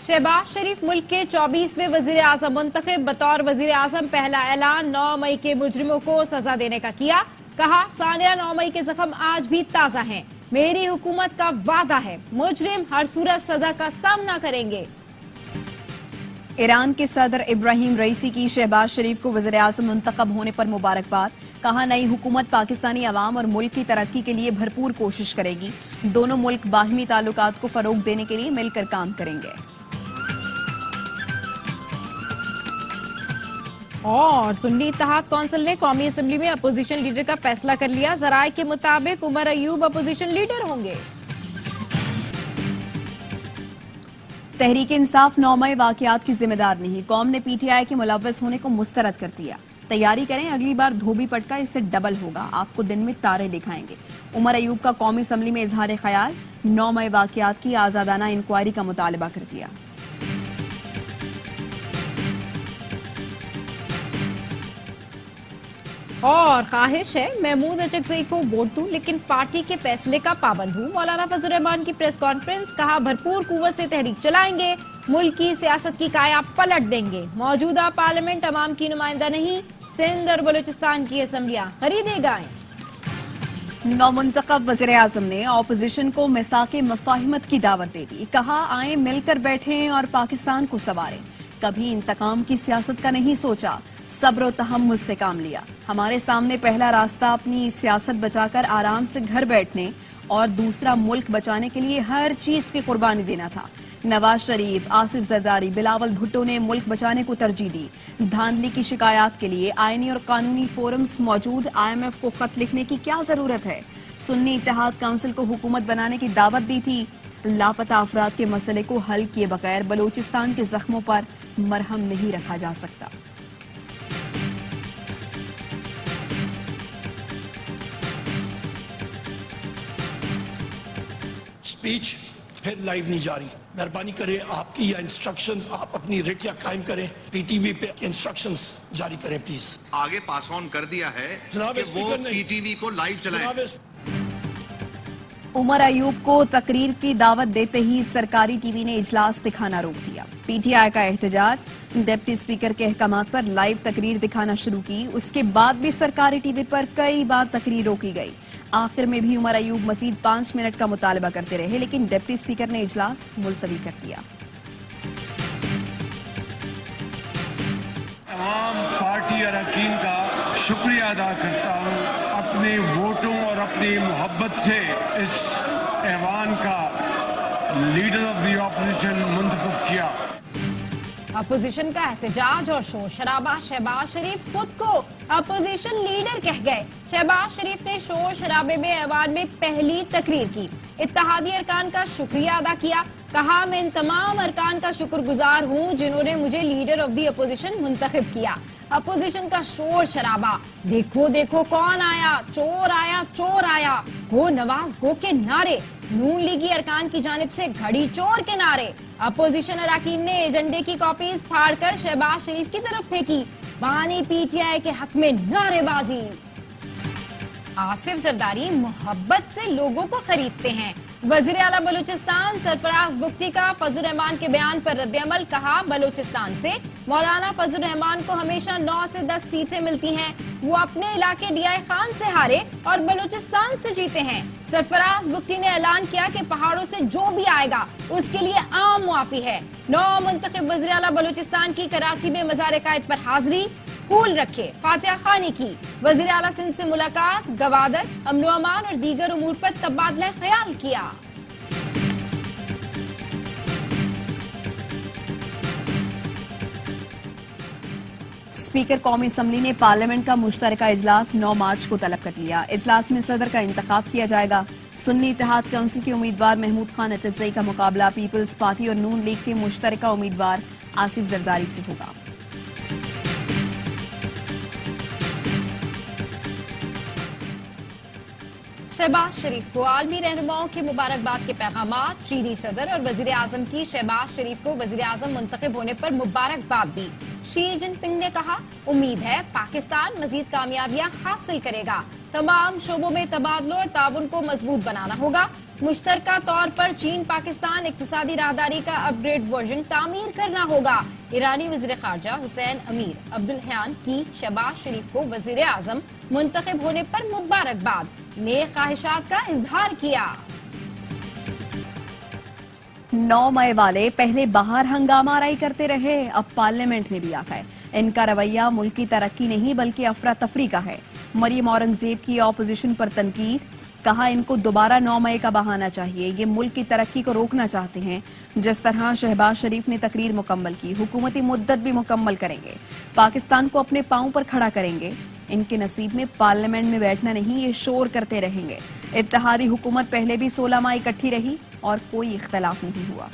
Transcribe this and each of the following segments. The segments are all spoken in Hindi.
शहबाज शरीफ मुल्क के 24वें वजीर आजम मुंतखब, बतौर वजीर आजम पहला ऐलान 9 मई के मुजरिमों को सजा देने का किया। कहा, सानिया 9 मई के जख्म आज भी ताजा हैं। मेरी हुकूमत का वादा है, मुजरिम हर सूरत सजा का सामना करेंगे। ईरान के सदर इब्राहिम रईसी की शहबाज शरीफ को वज़ीर आज़म मुंतखब होने पर मुबारकबाद। कहा, नई हुकूमत पाकिस्तानी अवाम और मुल्क की तरक्की के लिए भरपूर कोशिश करेगी। दोनों मुल्क बाहमी ताल्लुकात को फरोग देने के लिए मिलकर काम करेंगे। और सुन्नी इत्तेहाद कौंसिल ने कौमी असेंबली में अपोजिशन लीडर का फैसला कर लिया। जराये के मुताबिक उमर अयूब अपोजिशन लीडर होंगे। तहरीक इंसाफ 9 मई वाकयात की जिम्मेदार नहीं। कौम ने PTI के मुलव्वस होने को मुस्तरद कर दिया। तैयारी करें, अगली बार धोबी पटका इससे डबल होगा। आपको दिन में तारे दिखाएंगे। उमर अयूब का कौमी असेंबली में इजहार ख्याल। 9 मई वाकयात की आजादाना इंक्वायरी का मुतालबा कर दिया। और ख्वाहिश है महमूद अचकज़ई को वोट दूं, लेकिन पार्टी के फैसले का पाबंद हूं। मौलाना फजल रहमान की प्रेस कॉन्फ्रेंस। कहा, भरपूर कुव्वत से तहरीक चलाएंगे, मुल्क की सियासत की काया पलट देंगे। मौजूदा पार्लियामेंट अवाम की नुमाइंदा नहीं, सिंध और बलूचिस्तान की असम्बलियां खरीदेगा। नौमुंतखब वज़ीर आज़म ने ऑपोजिशन को मिसाक़े मफ़ाहिमत की दावत दे दी। कहा, आए मिलकर बैठें और पाकिस्तान को संवारें। कभी इंतकाम की सियासत का नहीं सोचा, सब्र और तहम्मुल से काम लिया। हमारे सामने पहला रास्ता अपनी सियासत बचाकर आराम से घर बैठने और दूसरा मुल्क बचाने के लिए हर चीज की कुर्बानी देना था। नवाज शरीफ, आसिफ जरदारी, बिलावल भुट्टो ने मुल्क बचाने को तरजीह दी। धांधली की शिकायत के लिए आईनी और कानूनी फोरम्स मौजूद। IMF को खत लिखने की क्या जरूरत है। सुन्नी इत्तेहाद काउंसिल को हुकूमत बनाने की दावत दी थी। लापता अफराद के मसले को हल किए बगैर बलूचिस्तान के जख्मों पर मरहम नहीं रखा जा सकता। स्पीच फिर लाइव नहीं जारी। मेहरबानी करें, आपकी या इंस्ट्रक्शंस आप अपनी रिट या कायम करें। PTV पे इंस्ट्रक्शंस जारी करें प्लीज। आगे पास ऑन कर दिया है जनाब कि वो स्पीकर नहीं। PTV को लाइव चलाएं। उमर अयूब को तकरीर की दावत देते ही सरकारी टीवी ने इजलास दिखाना रोक दिया। PTI का एहतजाज। डिप्टी स्पीकर के अहकामात पर लाइव तकरीर दिखाना शुरू की। उसके बाद भी सरकारी टीवी पर कई बार तकरीर रोकी गई। आखिर में भी उमर अयूब मजीद 5 मिनट का मुतालबा करते रहे, लेकिन डिप्टी स्पीकर ने इजलास मुलतवी कर दिया। तमाम पार्टी अरकान का शुक्रिया अदा करता हूँ। अपने वोटों और अपनी मोहब्बत से इस ऐवान का लीडर ऑफ द ऑपोजिशन मुंतखब किया। अपोजिशन का एहतजाज और शोर शराबा। शहबाज शरीफ खुद को अपोजिशन लीडर कह गए। शहबाज शरीफ ने शोर शराबे में ऐवान में पहली तकरीर की। इत्तेहादी अरकान का शुक्रिया अदा किया। कहा, मैं इन तमाम अरकान का शुक्रगुजार हूँ जिन्होंने मुझे लीडर ऑफ दी अपोजिशन मुंतखब किया। अपोजिशन का शोर शराबा। देखो देखो कौन आया, चोर आया, चोर आया। गो नवाज गो के नारे। नून लीगी अरकान की जानिब से घड़ी चोर के नारे। अपोजिशन अरकान ने एजेंडे की कॉपीज फाड़कर शहबाज शरीफ की तरफ फेंकी। बानी PTI के हक में नारेबाजी। आसिफ जरदारी मोहब्बत से लोगों को खरीदते हैं। वजीर आला बलूचिस्तान सरफराज बुगटी का फजल रहमान के बयान पर रद्द-ए-अमल। कहा, बलूचिस्तान से मौलाना फजल रहमान को हमेशा 9 से 10 सीटें मिलती हैं। वो अपने इलाके DI खान से हारे और बलूचिस्तान से जीते हैं। सरफराज बुगटी ने ऐलान किया कि पहाड़ों से जो भी आएगा उसके लिए आम मुआफी है। 9 मुंतखब वजीर आला बलूचिस्तान की कराची में मज़ार कायद पर हाजिरी। फूल रखे, फातिहा खानी की। वजीर आला सिंध से मुलाकात, गवादर, अमन अमान और दीगर उमूर पर तबादला ख्याल किया। स्पीकर कौमी असेंबली ने पार्लियामेंट का मुश्तरका इजलास 9 मार्च को तलब कर लिया। इजलास में सदर का इंतखाब किया जाएगा। सुन्नी इत्तेहाद काउंसिल के उम्मीदवार महमूद खान अचकज़ई का मुकाबला पीपल्स पार्टी और नून लीग के मुश्तरका उम्मीदवार आसिफ जरदारी से होगा। शहबाज शरीफ को आलमी रहनुमाओं के मुबारकबाद के पैगामात। चीनी सदर और वजीर आजम की शहबाज शरीफ को वजीर आजम मुंतखब होने पर मुबारकबाद दी। शी जिनपिंग ने कहा, उम्मीद है पाकिस्तान मजीद कामयाबियां हासिल करेगा। तमाम शोबों में तबादलों और ताउन को मजबूत बनाना होगा। मुश्तरका तौर पर चीन पाकिस्तान इक्तिसादी राहदारी का अपग्रेड वर्जन तामीर करना होगा। ईरानी वज़ीर ख़ारजा हुसैन अमीर अब्दुल्लहियान की शहबाज शरीफ को वज़ीर आज़म मुंतखब होने पर मुबारकबाद, नेक ख्वाहिशात का इजहार किया। 9 मई वाले पहले बाहर हंगामा आराई करते रहे, अब पार्लियामेंट में भी आ गए। इनका रवैया मुल्क की तरक्की नहीं बल्कि अफरा तफरी का है। मरियम औरंगजेब की ऑपोजिशन पर तनकीद, कहा इनको दोबारा 9 मई का बहाना चाहिए, ये मुल्क की तरक्की को रोकना चाहते हैं। जिस तरह शहबाज शरीफ ने तकरीर मुकम्मल की, हुकूमती मुद्दत भी मुकम्मल करेंगे, पाकिस्तान को अपने पांव पर खड़ा करेंगे। इनके नसीब में पार्लियामेंट में बैठना नहीं, ये शोर करते रहेंगे। इत्तेहादी हुकूमत पहले भी 16 मई इकट्ठी रही और कोई इख्तलाफ नहीं हुआ।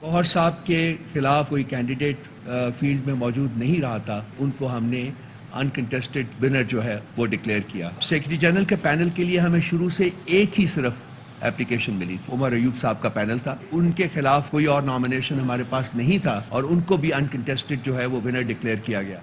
गौहर साहब के खिलाफ कोई कैंडिडेट फील्ड में मौजूद नहीं रहा था, उनको हमने अनकंटेस्टेड विनर जो है वो डिक्लेयर किया। सेक्रेटरी जनरल के पैनल के लिए हमें शुरू से एक ही सिर्फ एप्लीकेशन मिली थी, उमर अयूब साहब का पैनल था। उनके खिलाफ कोई और नॉमिनेशन हमारे पास नहीं था और उनको भी अनकंटेस्टेड जो है वो विनर डिक्लेयर किया गया।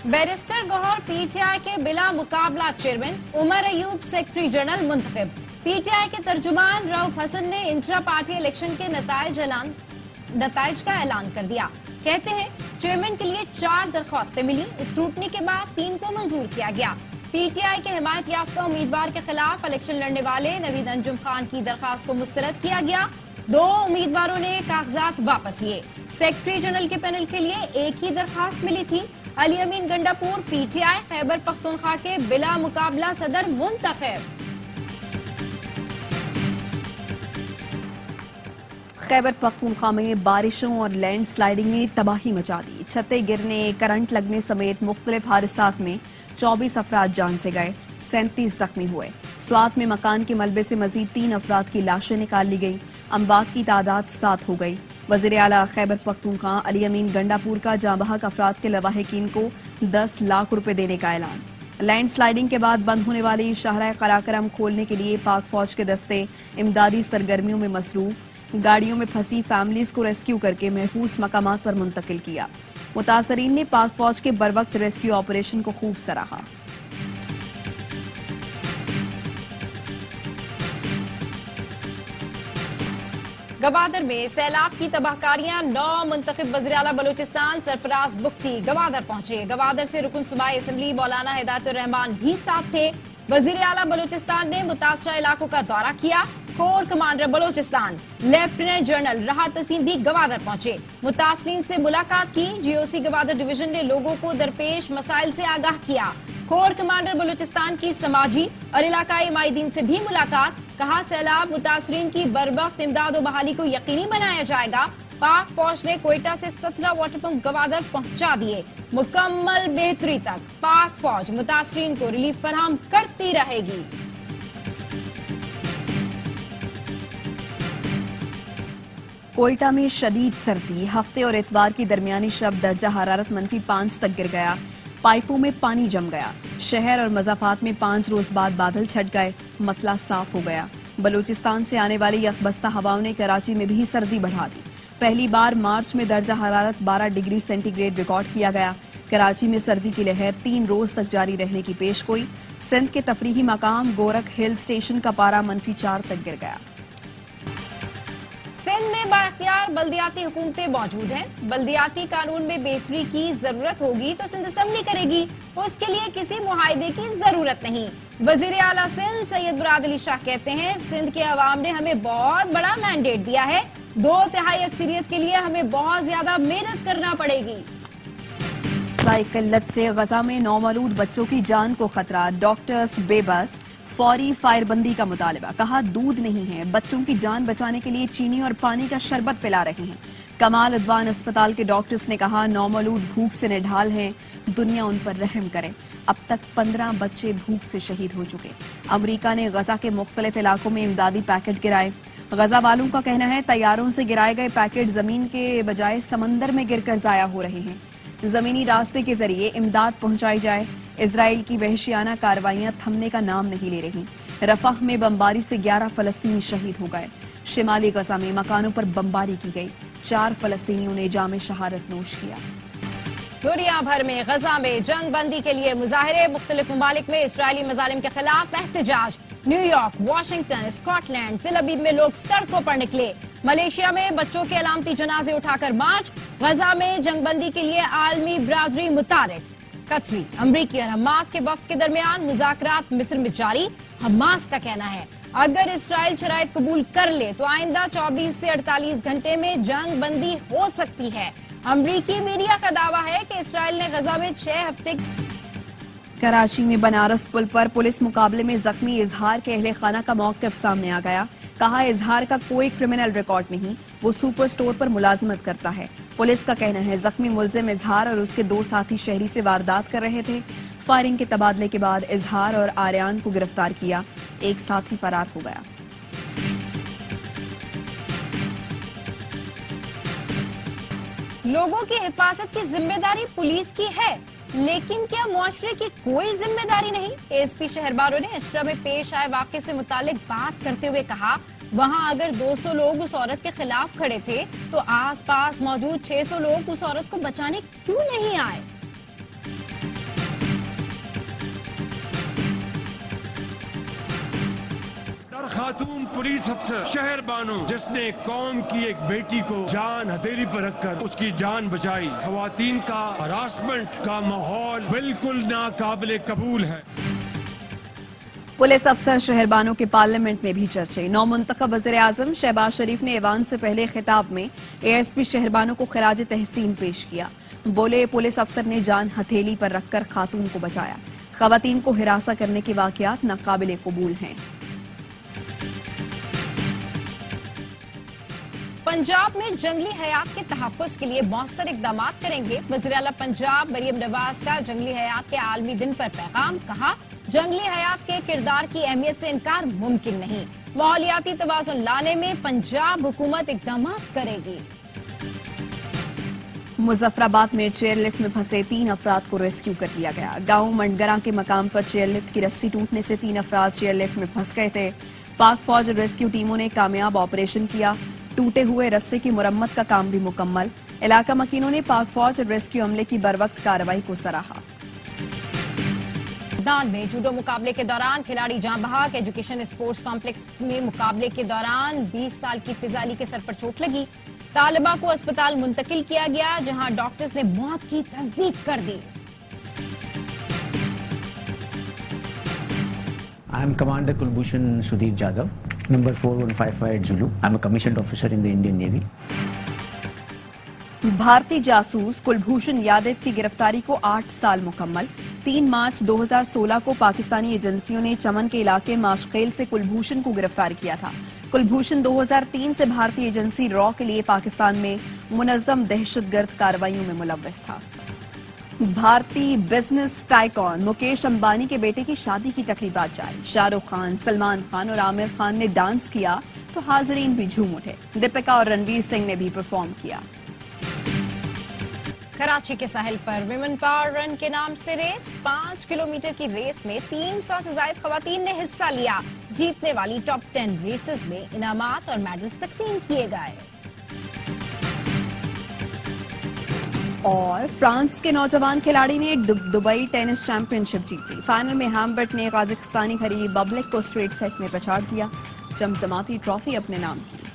बैरिस्टर गौहर पीटीआई के बिला मुकाबला chairman, Umar Ayub secretary general मुंतखब। पीटीआई के तर्जुमान रऊफ हसन ने इंट्रा पार्टी इलेक्शन के नताइज का ऐलान कर दिया। कहते हैं चेयरमैन के लिए 4 दरख्वास्तें मिली, स्क्रूटनी के बाद 3 को मंजूर किया गया। पीटीआई के हिमायत याफ्ता उम्मीदवार के खिलाफ इलेक्शन लड़ने वाले नवीद अंजुम खान की दरख्वास्त को मुस्तरद किया गया। 2 उम्मीदवारों ने कागजात वापस लिए। सेक्रेटरी जनरल के पैनल के लिए एक ही दरख्वास्त मिली थी। अली अमीन गंडापुर पीटीआई खैबर पख्तूनख्वा के बिला मुकाबला सदर मुंतखब। खैबर पख्तूनख्वा में बारिशों और लैंड स्लाइडिंग ने तबाही मचा दी। छतें गिरने, करंट लगने समेत मुख्तलिफ हादसात में 24 अफराद जान से गए, 37 जख्मी हुए। स्वात में मकान के मलबे से मजीद 3 अफराद की लाशें निकाल ली गई। अमवात की तादाद 7 हो गई। वज़ीर आला खैबर पख्तूनख्वा अली अमीन गंडापुर का जांबहक अफराद के लवाहिकीन को 10 लाख रुपए देने का ऐलान। लैंड स्लाइडिंग के बाद बंद होने वाली शाहराह कराकरम खोलने के लिए पाक फौज के दस्ते इमदादी सरगर्मियों में मसरूफ। गाड़ियों में फंसी फैमिलीज को रेस्क्यू करके महफूज मकामात पर मुंतकिल किया। मुतासरीन ने पाक फौज के बरवक्त रेस्क्यू ऑपरेशन को खूब सराहा। गवादर में सैलाब की तबाहकारियां, 9 मुंतखब वज़ीर आला बलूचिस्तान सरफराज बुख्ती गवादर पहुंचे। गवादर से रुकन सूबाई असम्बली मौलाना हिदायतुर रहमान भी साथ थे। वज़ीर आला बलूचिस्तान ने मुतासरा इलाकों का दौरा किया। Core commander Balochistan lieutenant general राहत तसीम भी गवादर पहुंचे, मुतासरीन से मुलाकात की। जीओसी गवादर डिवीजन ने लोगों को दरपेश मसाइल से आगाह किया। कोर कमांडर बलूचिस्तान की समाजी और इलाकाई माहिदीन से भी मुलाकात, कहा सैलाब मुतासरीन की बरवक्त इमदाद और बहाली को यकीनी बनाया जाएगा। पाक फौज ने कोयटा से 17 वाटर पंप गवादर पहुंचा दिए। मुकम्मल बेहतरी तक पाक फौज मुतासरीन को रिलीफ फराहम करती रहेगी। कोयटा में शदीद सर्दी, हफ्ते और इतवार की दरमियानी शब दर्जा हरारत -5 तक गिर गया। पाइपों में पानी जम गया। शहर और मजाफात में 5 रोज बाद बादल छट गए, मतला साफ हो गया। बलूचिस्तान से आने वाली यकबस्ता हवाओं ने कराची में भी सर्दी बढ़ा दी। पहली बार मार्च में दर्जा हरारत 12 डिग्री सेंटीग्रेड रिकॉर्ड किया गया। कराची में सर्दी की लहर 3 रोज तक जारी रहने की पेशगोई। सिंध के तफरीही मकाम गोरख हिल स्टेशन का पारा -4 तक गिर गया। सिंध में बाख्तियार बल्दियाती हुकूमतें मौजूद हैं। बल्दियाती कानून में बेहतरी की जरूरत होगी तो सिंध असम्बली करेगी, उसके लिए किसी मुआहदे की जरूरत नहीं। वजीर आला सिंध सैयद मुराद अली शाह कहते हैं सिंध के अवाम ने हमें बहुत बड़ा मैंडेट दिया है, 2/3 अक्सरियत के लिए हमें बहुत ज्यादा मेहनत करना पड़ेगी। किल्लत से गजा में नौमौलूद बच्चों की जान को खतरा, डॉक्टर्स बेबस, फौरी फायरबंदी का मुतालबा। कहा दूध नहीं है, बच्चों की जान बचाने के लिए चीनी और पानी का शरबत पिला रहे हैं। कमाल अदवान अस्पताल के डॉक्टर्स ने कहा नौमौलूद भूख से निढाल हैं, दुनिया उन पर रहम करे। अब तक 15 बच्चे भूख से शहीद हो चुके। अमरीका ने गजा के मुख्तलिफ इलाकों में इमदादी पैकेट गिराए। गजा वालों का कहना है तैयारों से गिराए गए पैकेट जमीन के बजाय समंदर में गिरकर जाया हो रहे हैं। जमीनी रास्ते के जरिए इमदाद पहुंचाई जाए। इजराइल की वहशियाना कार्रवाइयां थमने का नाम नहीं ले रही। रफाह में बमबारी से 11 फलस्तीनी शहीद हो गए। शिमाली गजा में मकानों पर बमबारी की गई, 4 फलस्तीनियों ने जामे शहादत नोश किया। दुनिया भर में गजा में जंग बंदी के लिए मुजाहरे, मुख्तलिफ ममालिक में इसराइली मजालिम के खिलाफ एहतजाज। न्यूयॉर्क, वाशिंगटन, स्कॉटलैंड, तिल अबीब में लोग सड़कों पर निकले। मलेशिया में बच्चों के अलामती जनाजे उठाकर मार्च। गजा में जंगबंदी के लिए आलमी बरादरी मुतारिक। कतरी, अमरीकी और हमास के वफ्द के दरमियान मुज़ाकरात मिस्र में जारी। हमास का कहना है अगर इसराइल शराइत कबूल कर ले तो आइंदा 24 से 48 घंटे में जंग बंदी हो सकती है। अमरीकी मीडिया का दावा है कि इसराइल ने गजा में 6 हफ्ते। कराची में बनारस पुल पर पुलिस मुकाबले में जख्मी इजहार के अहले खाना का मौक़िफ़ सामने आ गया। कहा इजहार का कोई क्रिमिनल रिकॉर्ड नहीं, वो सुपर स्टोर पर मुलाजिमत करता है। पुलिस का कहना है जख्मी मुलजिम इजहार और उसके 2 साथी शहरी से वारदात कर रहे थे। फायरिंग के तबादले के बाद इजहार और आर्यान को गिरफ्तार किया, एक साथी फरार हो गया। लोगों की हिफाजत की जिम्मेदारी पुलिस की है, लेकिन क्या मुआशरे की कोई जिम्मेदारी नहीं? एसपी शहरबारो ने अशरा में पेश आए वाक़े से मुतालिक बात करते हुए कहा वहां अगर 200 लोग उस औरत के खिलाफ खड़े थे तो आसपास मौजूद 600 लोग उस औरत को बचाने क्यों नहीं आए? खातून पुलिस अफसर शहर बानो जिसने कौम की एक बेटी को जान हथेली पर रखकर उसकी जान बचाई। खवातीन का हरासमेंट का माहौल बिल्कुल नाकाबिले कबूल है। पुलिस अफसर शहरबानो के पार्लियामेंट में भी चर्चे। नौमुंतखब वज़ीर-ए-आज़म शहबाज शरीफ ने ऐवान से पहले खिताब में एएसपी शहरबानो को खिराज तहसीन पेश किया। बोले पुलिस अफसर ने जान हथेली पर रखकर खातून को बचाया। खवातीन को हिरासा करने के वाकयात नाकाबिले कबूल हैं। पंजाब में जंगली हयात के तहफ़्फ़ुज़ के लिए मौसर इक़दाम करेंगे। वज़ीर आला पंजाब मरियम नवाज का जंगली हयात के आलमी दिन पर पैगाम। कहा जंगली हयात के किरदार की अहमियत से इनकार मुमकिन नहीं। माहौलियाती तवाज़ुन लाने में पंजाब हुकूमत इक़दाम करेगी। मुजफ्फराबाद में चेयरलिफ्ट में फंसे 3 अफराद को रेस्क्यू कर लिया गया। गांव मंडगरा के मकाम पर चेयरलिफ्ट की रस्सी टूटने से 3 अफराद चेयरलिफ्ट में फंस गए थे। पाक फौज और रेस्क्यू टीमों ने कामयाब ऑपरेशन किया। टूटे हुए रस्से की मुरम्मत का काम भी मुकम्मल। इलाका मकीनों ने पाक फौज और रेस्क्यू अमले की बरवक्त कार्रवाई को सराहा। दान में जूडो मुकाबले के दौरान खिलाड़ी जान बहाक। एजुकेशन स्पोर्ट्स कॉम्प्लेक्स में मुकाबले के दौरान 20 साल की फिजाली के सर पर चोट लगी। तालिबा को अस्पताल मुंतकिल किया गया जहां डॉक्टर्स ने मौत की तस्दीक कर दी। I am Commander Kulbhushan Sudhir Jadhav, number 4155 Zulu. I am a commissioned officer in the Indian Navy. भारतीय जासूस कुलभूषण यादव की गिरफ्तारी को 8 साल मुकम्मल। 3 मार्च 2016 को पाकिस्तानी एजेंसियों ने चमन के इलाके माशखेल से कुलभूषण को गिरफ्तार किया था। कुलभूषण 2003 से भारतीय एजेंसी रॉ के लिए पाकिस्तान में मुनज़्ज़म दहशतगर्द कार्रवाइयों में मुलव्वस था। भारतीय बिजनेस टाइकॉन मुकेश अंबानी के बेटे की शादी की तकरीबात जारी। शाहरुख खान, सलमान खान और आमिर खान ने डांस किया तो हाजरीन भी झूम उठे। दीपिका और रणवीर सिंह ने भी परफॉर्म किया। कराची के साहिल पर विमेन पावर रन के नाम से रेस। 5 किलोमीटर की रेस में 300 से ज्यादा खवातीन ने हिस्सा लिया। जीतने वाली टॉप 10 रेसेस में इनामात और मेडल्स तकसीम किए गए। और फ्रांस के नौजवान खिलाड़ी ने दुबई टेनिस चैंपियनशिप जीती। फाइनल में हैम्बर्ट ने काजाकिस्तानी खिलाड़ी बबलिक को स्ट्रेट सेट में पछाड़ दिया। चमचमाती ट्रॉफी अपने नाम की।